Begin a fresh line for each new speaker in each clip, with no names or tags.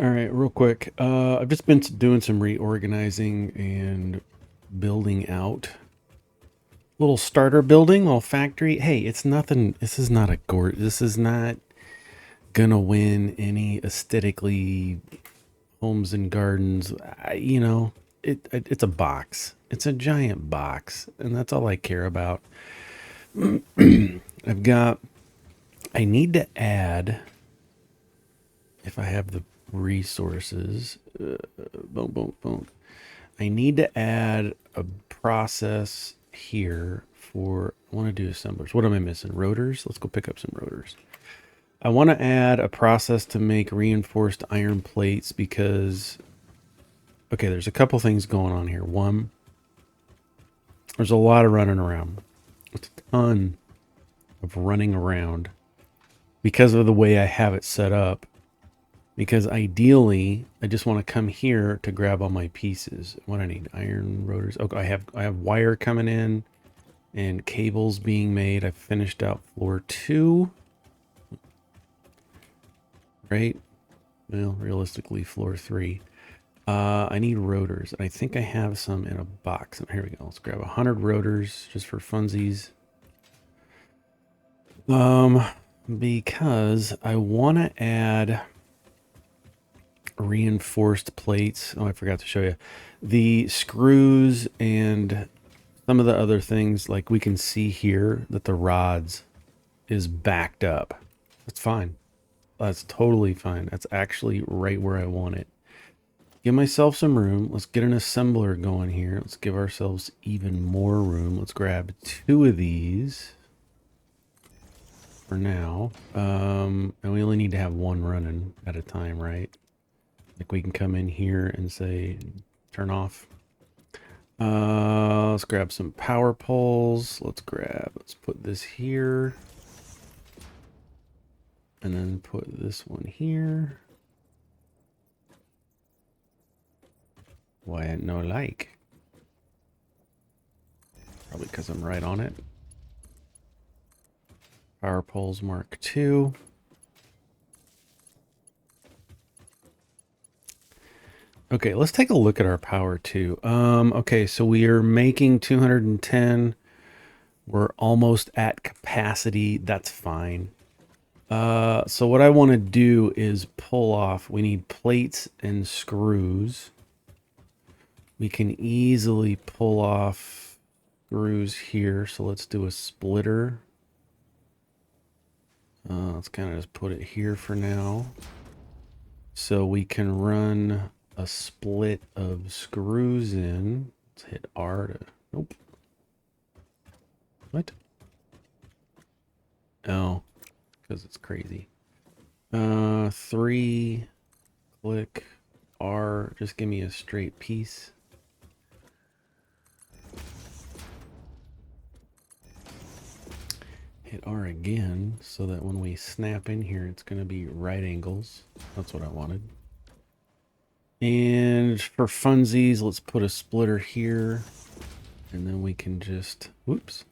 All right, real quick. I've just been doing some reorganizing and building out. Little starter building, little factory. Hey, it's nothing. This is not a gore. This is not gonna win any aesthetically homes and gardens. It's a box. It's a giant box, and that's all I care about. I've got. I need to add, if I have the resources. Boom, boom, boom. I need to add a process here for, I want to do assemblers. What am I missing? Rotors? Let's go pick up some rotors. I want to add a process to make reinforced iron plates because, okay, there's a couple things going on here. One, there's a lot of running around. It's a ton of running around because of the way I have it set up. Because ideally, I just want to come here to grab all my pieces. What I need, iron rotors. Okay, I have wire coming in and cables being made. I've finished out floor 2. Right? Well, realistically, floor 3. I need rotors. I think I have some in a box. Here we go. Let's grab 100 rotors just for funsies. Because I want to add reinforced plates. Oh, I forgot to show you the screws and some of the other things. Like we can see here that the rods is backed up. That's fine. That's totally fine. That's actually right where I want it. Give myself some room. Let's get an assembler going here. Let's give ourselves even more room. Let's grab 2 of these for now. And we only need to have 1 running at a time, right? Like we can come in here and say, turn off. Let's grab some power poles. Let's put this here. And then put this one here. Why no like? Probably because I'm right on it. Power poles Mark II. Okay, let's take a look at our power too. Okay, so we are making 210. We're almost at capacity. That's fine. So what I want to do is pull off. We need plates and screws. We can easily pull off screws here. So let's do a splitter. Let's kind of just put it here for now. So we can run a split of screws in. Let's hit R to, nope. What? Oh, because it's crazy. 3, click R, just give me a straight piece. Hit R again so that when we snap in here, it's going to be right angles. That's what I wanted. And for funsies, let's put a splitter here. And then we can just, whoops.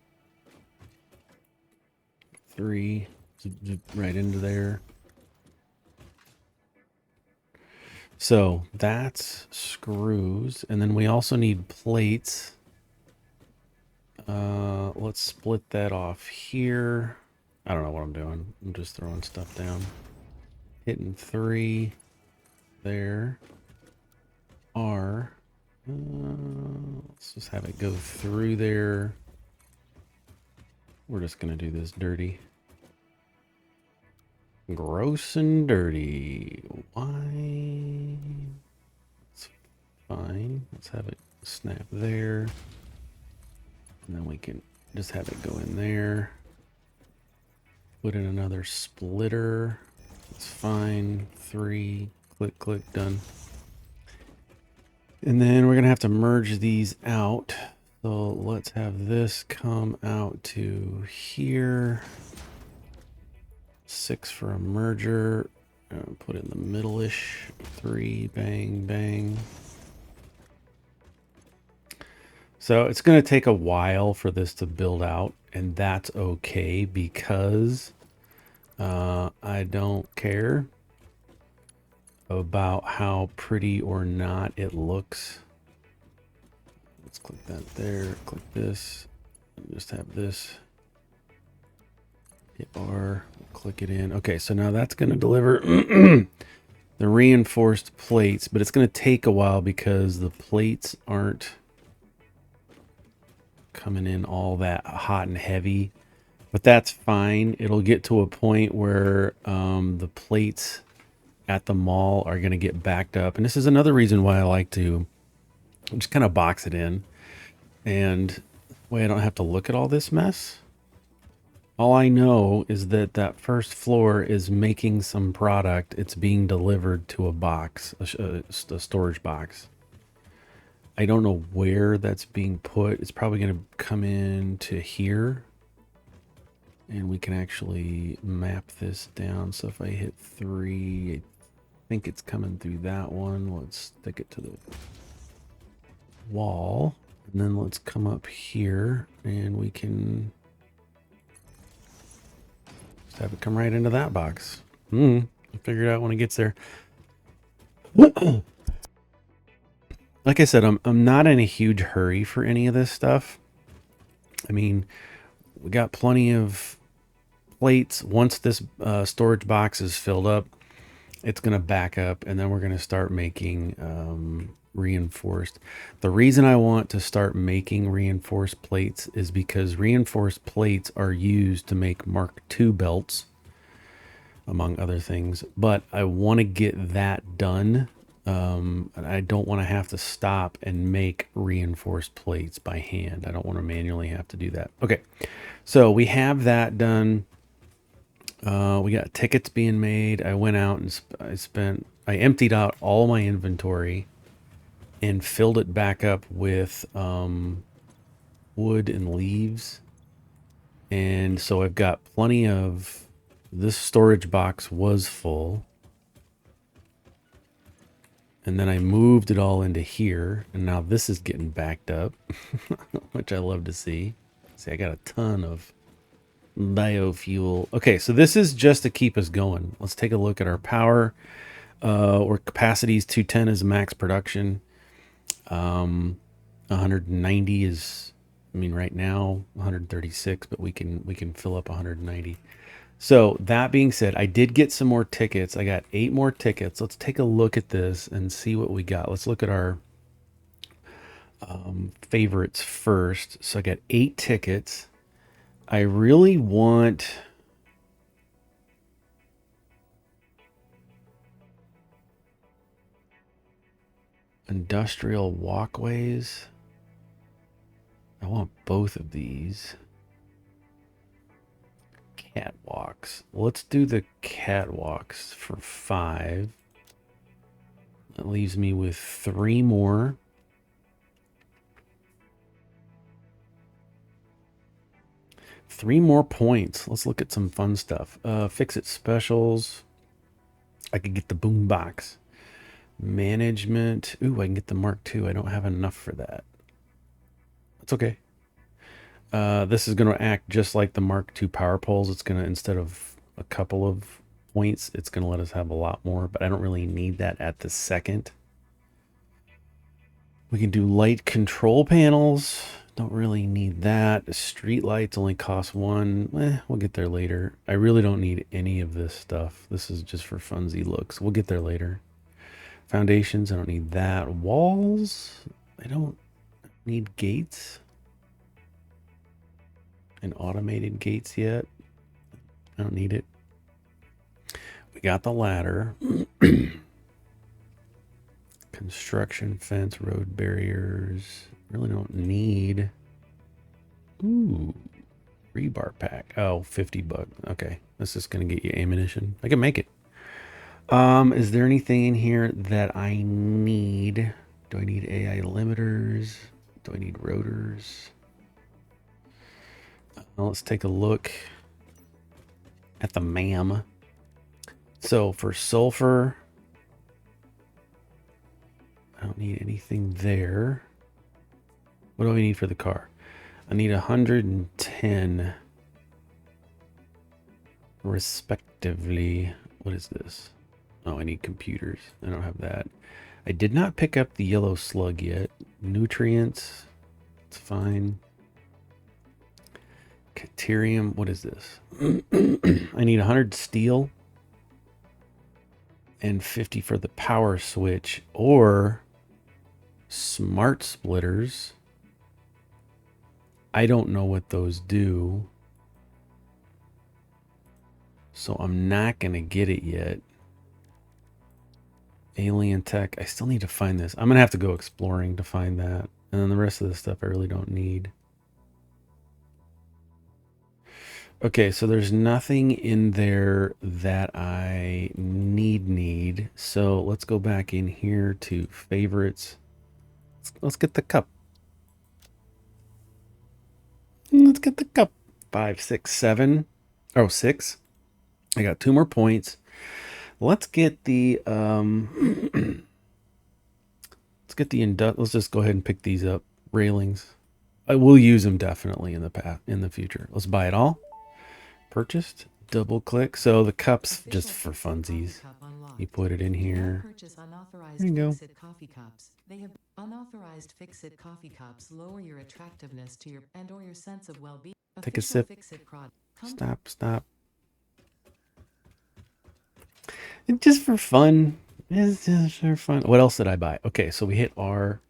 3, right into there. So that's screws. And then we also need plates. Let's split that off here. I don't know what I'm doing. I'm just throwing stuff down. Hitting 3 there. R. Let's just have it go through there. We're just going to do this dirty. Gross and dirty. Why? It's fine. Let's have it snap there. And then we can just have it go in there. Put in another splitter. It's fine. 3. Click, click, done. And then we're going to have to merge these out. So let's have this come out to here. 6 for a merger. Put it in the middle-ish. 3, bang, bang. So it's going to take a while for this to build out, and that's okay because I don't care. about how pretty or not it looks. Let's click that there, click this, and just have this. Hit R, click it in. Okay, so now that's going to deliver the reinforced plates, but it's going to take a while because the plates aren't coming in all that hot and heavy. But that's fine. It'll get to a point where the plates at the mall are going to get backed up. And this is another reason why I like to just kind of box it in. And way I don't have to look at all this mess. All I know is that that first floor is making some product. It's being delivered to a box, a storage box. I don't know where that's being put. It's probably going to come into here. And we can actually map this down. So if I hit 3, I think it's coming through that one. Let's stick it to the wall. And then let's come up here and we can just have it come right into that box. I'll figure it out when it gets there. Like I said, I'm not in a huge hurry for any of this stuff. I mean, we got plenty of plates. Once this storage box is filled up, it's going to back up and then we're going to start making reinforced. The reason I want to start making reinforced plates is because reinforced plates are used to make Mark II belts, among other things. But I want to get that done. And I don't want to have to stop and make reinforced plates by hand. I don't want to manually have to do that. Okay, so we have that done. We got tickets being made. I went out and I emptied out all my inventory and filled it back up with wood and leaves. And so I've got plenty of, this storage box was full. And then I moved it all into here. And now this is getting backed up, which I love to see. See, I got a ton of biofuel. Okay, so this is just to keep us going. Let's take a look at our power. Our capacity is 210 is max production. 190 is, I mean, right now 136, but we can fill up 190. So that being said, I did get some more tickets. I got 8 more tickets. Let's take a look at this and see what we got. Let's look at our favorites first. So I got 8 tickets. I really want industrial walkways. I want both of these. Catwalks. Let's do the catwalks for 5. That leaves me with 3 more. Three more points. Let's look at some fun stuff. Fix-it specials. I could get the boombox. Management. Ooh, I can get the Mark II. I don't have enough for that. That's okay. This is going to act just like the Mark II power poles. It's going to, instead of a couple of points, it's going to let us have a lot more, but I don't really need that at the second. We can do light control panels. Don't really need that. Street lights only cost 1. We'll get there later. I really don't need any of this stuff. This is just for funsy looks. We'll get there later. Foundations, I don't need that. Walls, I don't need gates. And automated gates yet. I don't need it. We got the ladder. Construction fence, road barriers. Really don't need. Ooh, rebar pack. Oh, $50. Okay, this is gonna get you ammunition. I can make it. Is there anything in here that I need? Do I need AI limiters? Do I need rotors? Let's take a look at the MAM. So for sulfur, I don't need anything there. What do I need for the car? I need 110 respectively. What is this? Oh, I need computers. I don't have that. I did not pick up the yellow slug yet. Nutrients. It's fine. Caterium. What is this? I need 100 steel and 50 for the power switch, or smart splitters. I don't know what those do, so I'm not going to get it yet. Alien tech. I still need to find this. I'm going to have to go exploring to find that. And then the rest of the stuff I really don't need. Okay, so there's nothing in there that I need. So let's go back in here to favorites. Let's get the cup. Let's get the cup. 5, 6, 7. Oh, 6. I got 2 more points. Let's get the let's just go ahead and pick these up. Railings. I will use them definitely in the future. Let's buy it all. Purchased. Double click. So the cups just for funsies. You put it in here. There you go.
They have unauthorized fix-it coffee cups lower your attractiveness to your and/or your sense of well-being.
Take a sip. Stop. It's just for fun. It's just for fun. What else did I buy? Okay, so we hit R.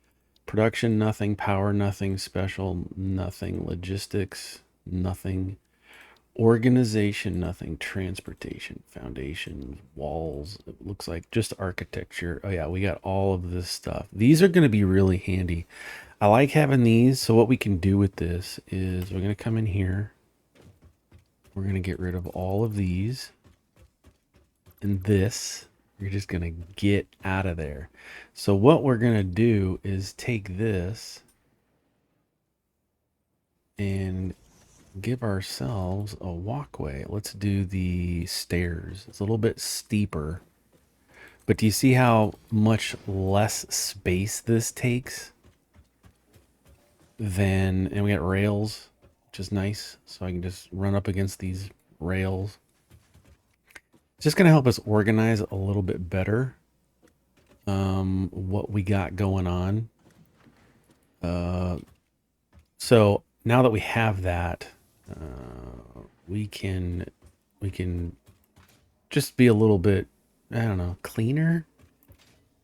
Production, nothing. Power, nothing. Special, nothing. Logistics, nothing. Organization, nothing. Transportation, foundation, walls. It looks like just architecture. Oh yeah, we got all of this stuff. These are going to be really handy. I like having these. So what we can do with this is we're going to come in here. We're going to get rid of all of these. And this, you're just going to get out of there. So what we're going to do is take this and give ourselves a walkway. Let's do the stairs. It's a little bit steeper. But do you see how much less space this takes? And we got rails, which is nice. So I can just run up against these rails. It's just going to help us organize a little bit better what we got going on. So now that we have that, we can just be a little bit, I don't know, cleaner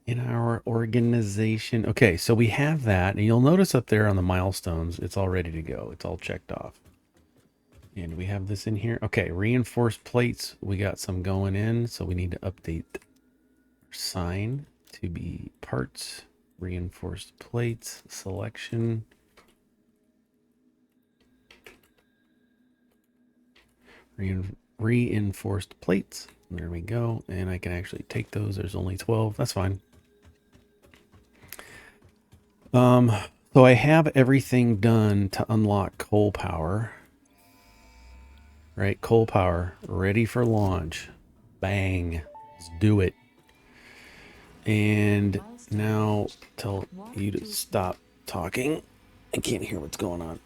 in our organization. Okay, so we have that, and you'll notice up there on the milestones, it's all ready to go. It's all checked off. And we have this in here. Okay, reinforced plates. We got some going in, so we need to update sign to be parts, reinforced plates, selection. Reinforced plates. There we go. And I can actually take those. There's only 12. That's fine. So I have everything done to unlock coal power. Right, coal power ready for launch. Bang. Let's do it. And now tell you to stop talking. I can't hear what's going on.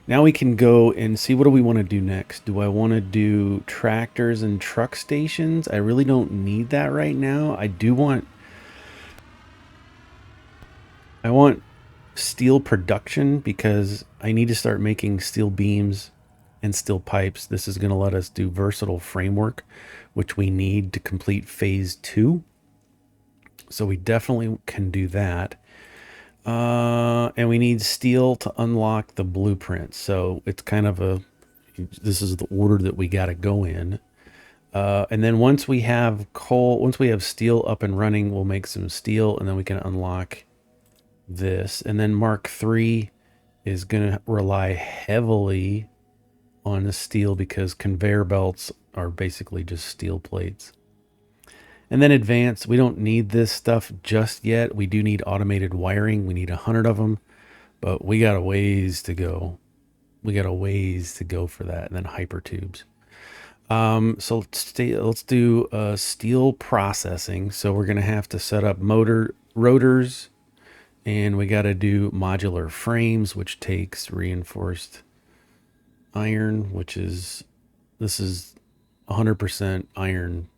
Now we can go and see, what do we want to do next? Do I want to do tractors and truck stations? I really don't need that right now. I want steel production because I need to start making steel beams and steel pipes. This is going to let us do versatile framework, which we need to complete phase 2. So we definitely can do that. And we need steel to unlock the blueprint. So it's kind of this is the order that we got to go in. And then once we have steel up and running, we'll make some steel, and then we can unlock this. And then Mark III is going to rely heavily on the steel because conveyor belts are basically just steel plates. And then advanced, we don't need this stuff just yet. We do need automated wiring. We need 100 of them, but we got a ways to go. We got a ways to go for that. And then hypertubes. So let's do steel processing. So we're going to have to set up rotors, and we got to do modular frames, which takes reinforced iron, this is 100% iron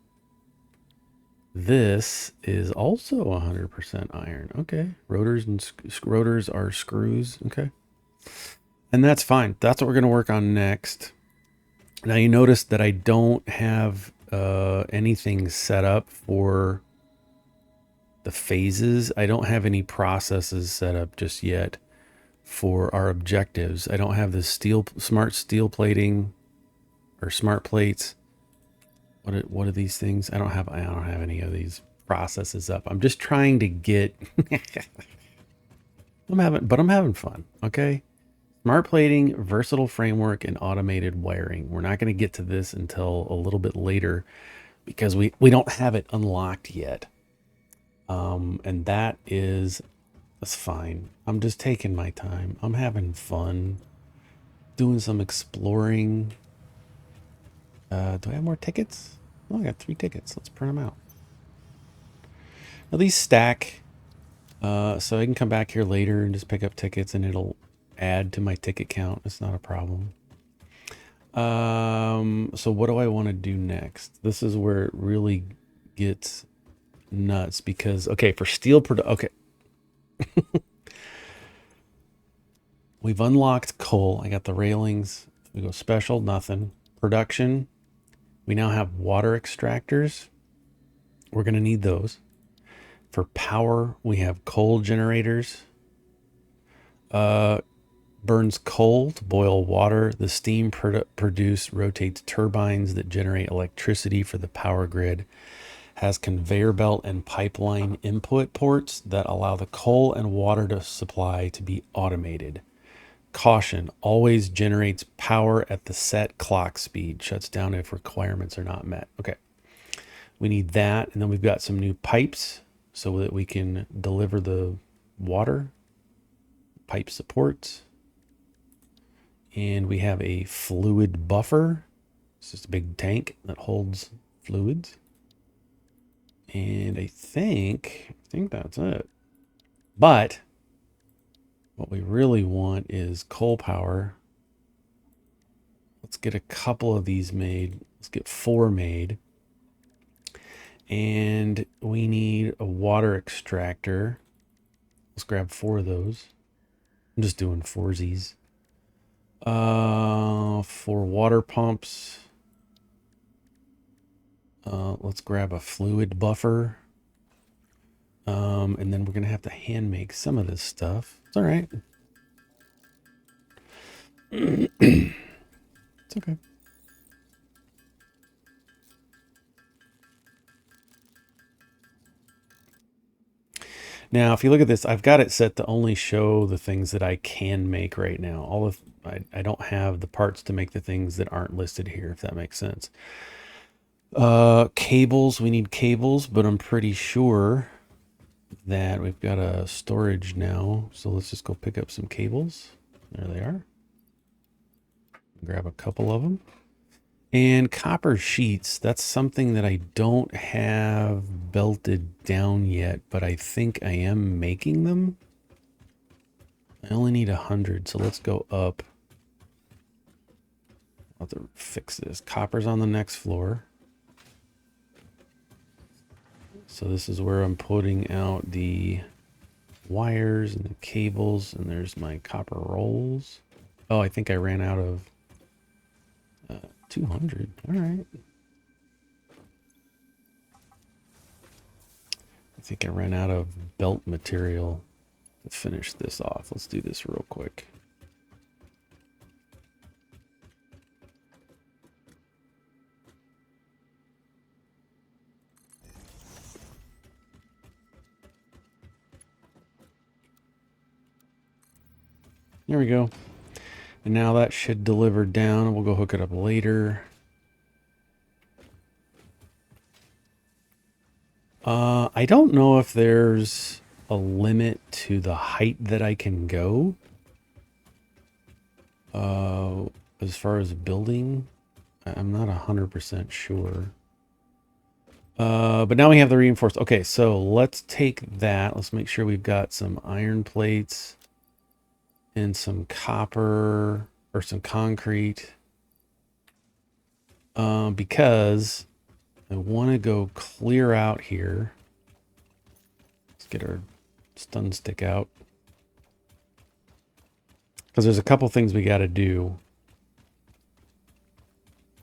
This is also 100% iron. Okay. Rotors and rotors are screws. Okay. And that's fine. That's what we're going to work on next. Now you notice that I don't have anything set up for the phases. I don't have any processes set up just yet for our objectives. I don't have the smart steel plating or smart plates. What are these things? I don't have any of these processes up. I'm just trying to get I'm having fun, okay? Smart plating, versatile framework, and automated wiring. We're not going to get to this until a little bit later because we don't have it unlocked yet. And that's fine. I'm just taking my time. I'm having fun doing some exploring. Do I have more tickets? Oh, I got 3 tickets. Let's print them out. Now these stack, so I can come back here later and just pick up tickets and it'll add to my ticket count. It's not a problem. So what do I want to do next? This is where it really gets nuts because, okay, for steel okay. We've unlocked coal. I got the railings. We go special, nothing. Production. We now have water extractors. We're going to need those. For power, we have coal generators. Burns coal to boil water. The steam produced rotates turbines that generate electricity for the power grid. Has conveyor belt and pipeline input ports that allow the coal and water to supply to be automated. Caution, always generates power at the set clock speed. Shuts down if requirements are not met. Okay. We need that. And then we've got some new pipes so that we can deliver the water. Pipe supports. And we have a fluid buffer. It's just a big tank that holds fluids. And I think that's it. But what we really want is coal power. Let's get a couple of these made. Let's get 4 made. And we need a water extractor. Let's grab 4 of those. I'm just doing 4sies. 4 water pumps. Let's grab a fluid buffer. And then we're going to have to hand make some of this stuff. It's all right. It's okay. Now, if you look at this, I've got it set to only show the things that I can make right now. I don't have the parts to make the things that aren't listed here, if that makes sense. Cables, we need cables, but I'm pretty sure that we've got a storage now. So let's just go pick up some cables. There they are. Grab a couple of them. And copper sheets, that's something that I don't have belted down yet, but I think I am making them. I only need 100, so let's go up. I'll have to fix this. Copper's on the next floor. So this is where I'm putting out the wires and the cables, and there's my copper rolls. Oh, I think I ran out of 200. All right. I think I ran out of belt material to finish this off. Let's do this real quick. There we go. And now that should deliver down. We'll go hook it up later. I don't know if there's a limit to the height that I can go. As far as building, I'm not 100% sure. But now we have the reinforced. Okay, so let's take that. Let's make sure we've got some iron plates and some copper or some concrete. Because I want to go clear out here. Let's get our stun stick out. Because there's a couple things we got to do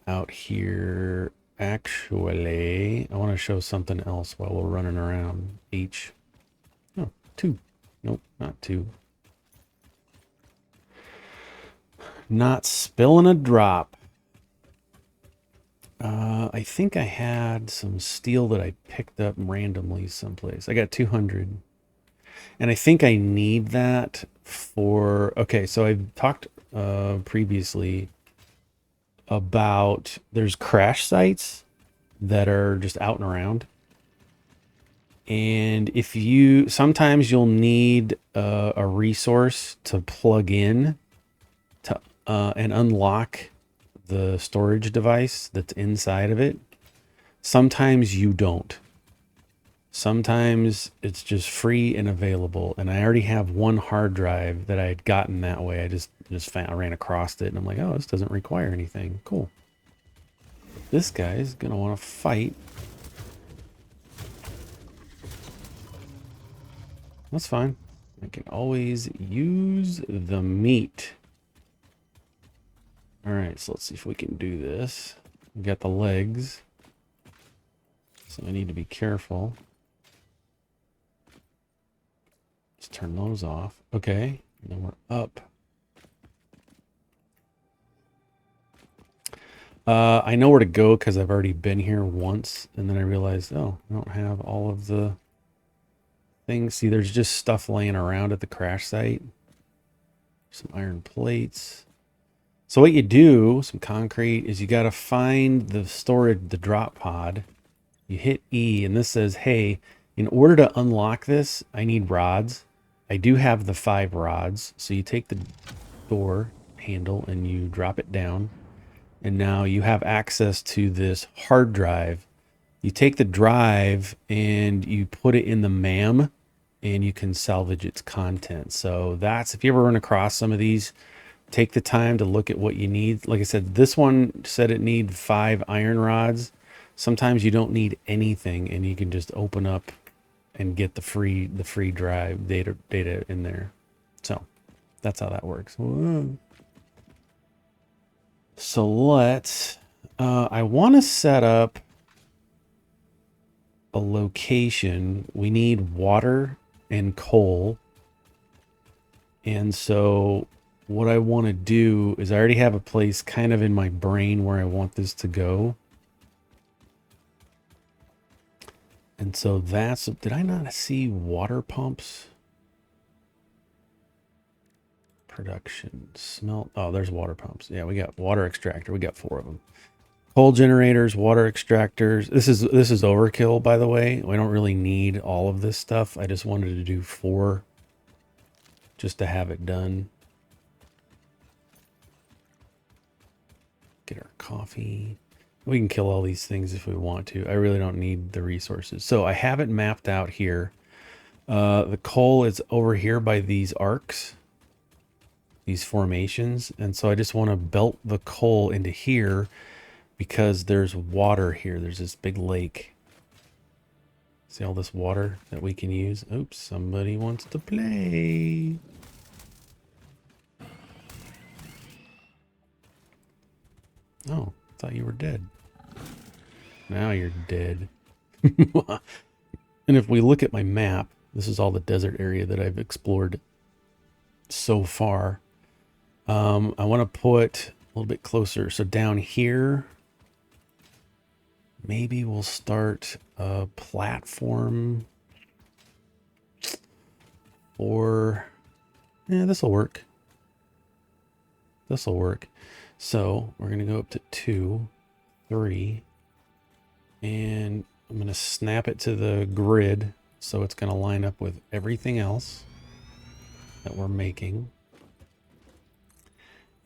out here. Actually, I want to show something else while we're running around. H. Oh, 2. Nope, not 2. Not spilling a drop. I think I had some steel that I picked up randomly someplace. I got 200. And I think I need that for... Okay, so I've talked previously about there's crash sites that are just out and around. And if you... Sometimes you'll need a resource to plug in to and unlock the storage device that's inside of it. Sometimes you don't. Sometimes it's just free and available. And I already have one hard drive that I had gotten that way. I just found, I ran across it and I'm like, oh, this doesn't require anything. Cool. This guy's gonna want to fight. That's fine. I can always use the meat. All right, so let's see if we can do this. We got the legs, so I need to be careful. Let's turn those off. Okay, and then we're up. I know where to go because I've already been here once, and then I realized, oh, I don't have all of the things. See, there's just stuff laying around at the crash site. Some iron plates. So what you do, some concrete, is you got to find the storage, the drop pod. You hit E, and this says, hey, in order to unlock this, I need rods. I do have the 5 rods. So you take the door handle and you drop it down. And now you have access to this hard drive. You take the drive and you put it in the MAM and you can salvage its content. So that's, if you ever run across some of these, take the time to look at what you need. Like I said, this one said it need 5 iron rods. Sometimes you don't need anything and you can just open up and get the free drive data in there. So that's how that works. Whoa. So let's, I want to set up a location. We need water and coal. And so what I want to do is I already have a place kind of in my brain where I want this to go. And so that's, did I not see water pumps? Production, smelt, oh, there's water pumps. Yeah, we got water extractor. We got 4 of them. Coal generators, water extractors. This is overkill, by the way. We don't really need all of this stuff. I just wanted to do 4 just to have it done. Get our coffee. We can kill all these things if we want to. I really don't need the resources. So I have it mapped out here. The coal is over here by these arcs, these formations. And so I just want to belt the coal into here because there's water here. There's this big lake. See all this water that we can use? Oops, somebody wants to play. Oh, thought you were dead. Now you're dead. And if we look at my map, this is all the desert area that I've explored so far. I want to put a little bit closer. So down here, maybe we'll start a platform. Or, yeah, this will work. This will work. So we're going to go up to 2, 3. And I'm going to snap it to the grid so it's going to line up with everything else that we're making.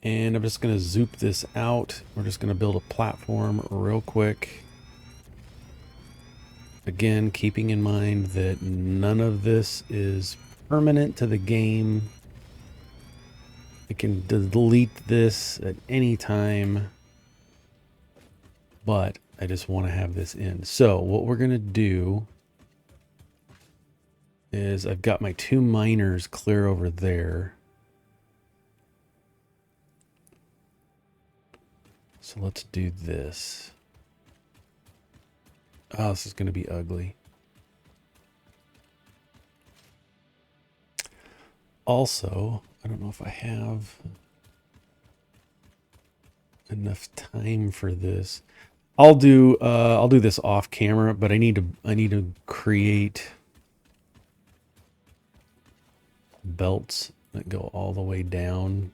And I'm just going to zoop this out. We're just going to build a platform real quick. Again, keeping in mind that none of this is permanent to the game. I can delete this at any time. But I just want to have this in. So what we're going to do is I've got my 2 miners clear over there. So let's do this. Oh, this is going to be ugly. Also, I don't know if I have enough time for this. I'll do this off camera, but I need to create belts that go all the way down.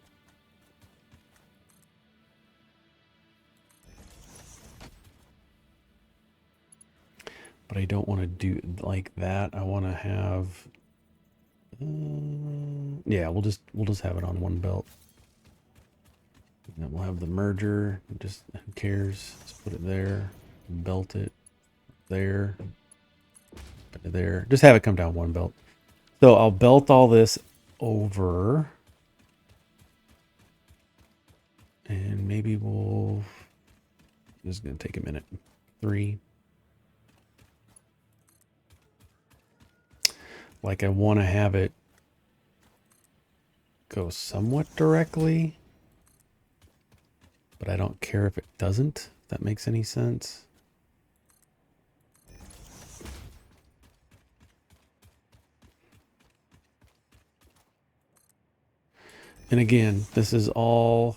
But I don't want to do it like that. I want to have yeah, we'll just have it on one belt. And then we'll have the merger. Just who cares? Just put it there. Belt it there. Put it there. Just have it come down one belt. So I'll belt all this over. And maybe we'll... This is going to take a minute. 3. Like I want to have it go somewhat directly. But I don't care if it doesn't. If that makes any sense. And again, this is all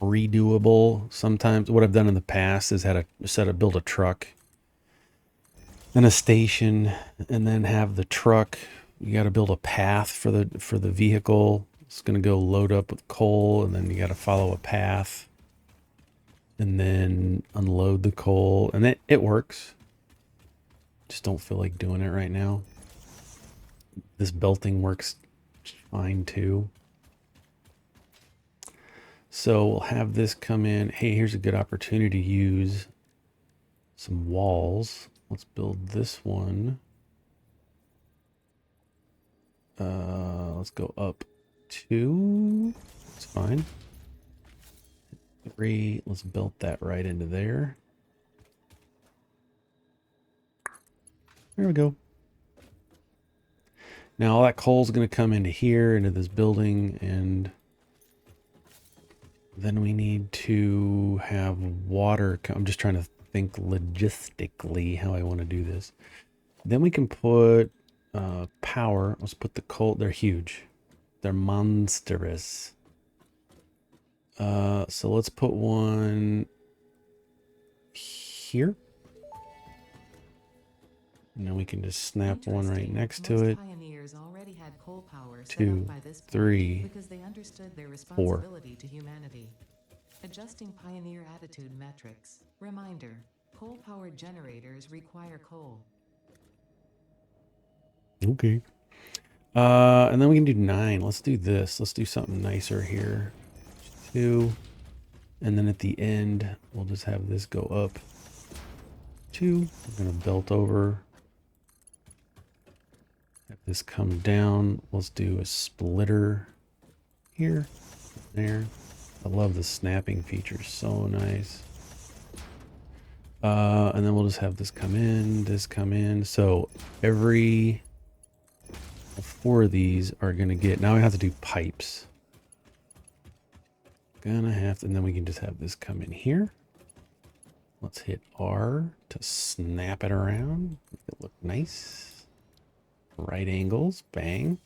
redoable. Sometimes what I've done in the past is build a truck and a station, and then have the truck. You got to build a path for the vehicle. It's going to go load up with coal, and then you got to follow a path, and then unload the coal, and it works. Just don't feel like doing it right now. This belting works fine too. So we'll have this come in. Hey, here's a good opportunity to use some walls. Let's build this one. Let's go up 2. That's fine. 3. Let's build that right into there. There we go. Now all that coal is going to come into here, into this building, and then we need to have water. I'm just trying to think logistically how I want to do this. Then we can put power. Let's put the coal. They're huge. They're monstrous. So let's put one here. And then we can just snap one right next to it.
Pioneers already had coal power set
2,
up by this point
3,
because they understood their
4.
responsibility to humanity. Adjusting pioneer attitude metrics. Reminder: coal-powered generators require coal.
Okay. And then we can do 9. Let's do this. Let's do something nicer here. 2. And then at the end, we'll just have this go up 2. We're going to belt over. Have this come down. Let's do a splitter here, there. I love the snapping feature. So nice. And then we'll just have this come in, this come in. So every 4 of these are going to get... Now I have to do pipes. Gonna have to... And then we can just have this come in here. Let's hit R to snap it around. Make it look nice. Right angles. Bang.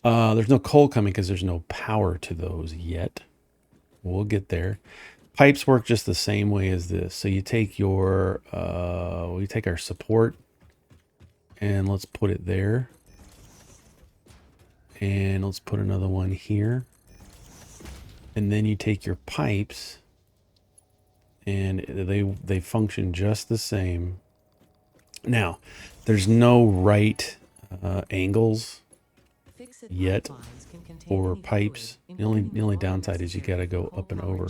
There's no coal coming because there's no power to those yet. We'll get there. Pipes work just the same way as this. So you take your, we take our support and let's put it there. And let's put another one here. And then you take your pipes and they function just the same. Now, there's no right angles yet for pipes. The only downside is you got to go up and over.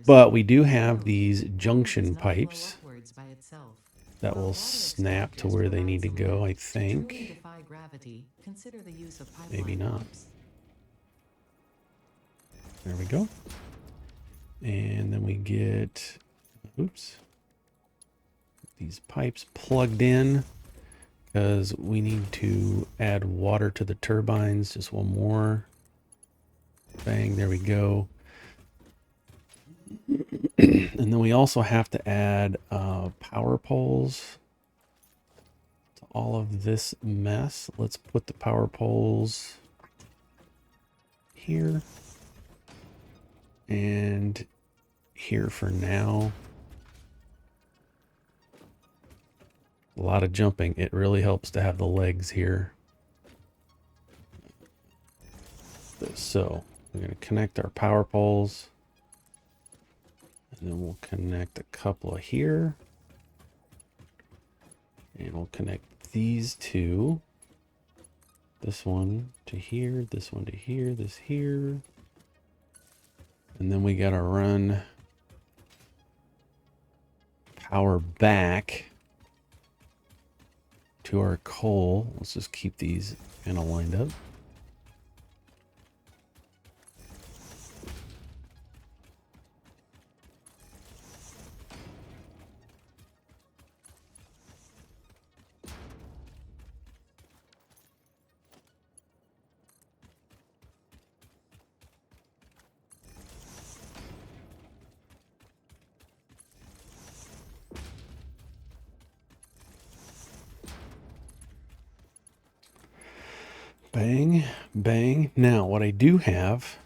But we do have these junction pipes that will snap to where they need to go, I think. Maybe not. There we go. And then we get Oops. These pipes plugged in because we need to add water to the turbines. Just one more. Bang, there we go. And then we also have to add power poles to all of this mess. Let's put the power poles here and here for now. A lot of jumping. It really helps to have the legs here. So we're going to connect our power poles. And then we'll connect a couple of here. And we'll connect these two. This one to here, this one to here, this here. And then we got to run power back to our coal. Let's just keep these kind of lined up. Bang, bang. Now, what I do have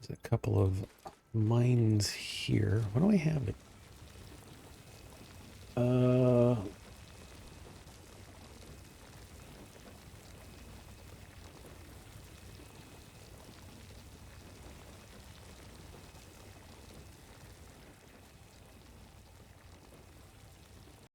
is a couple of mines here. What do I have it?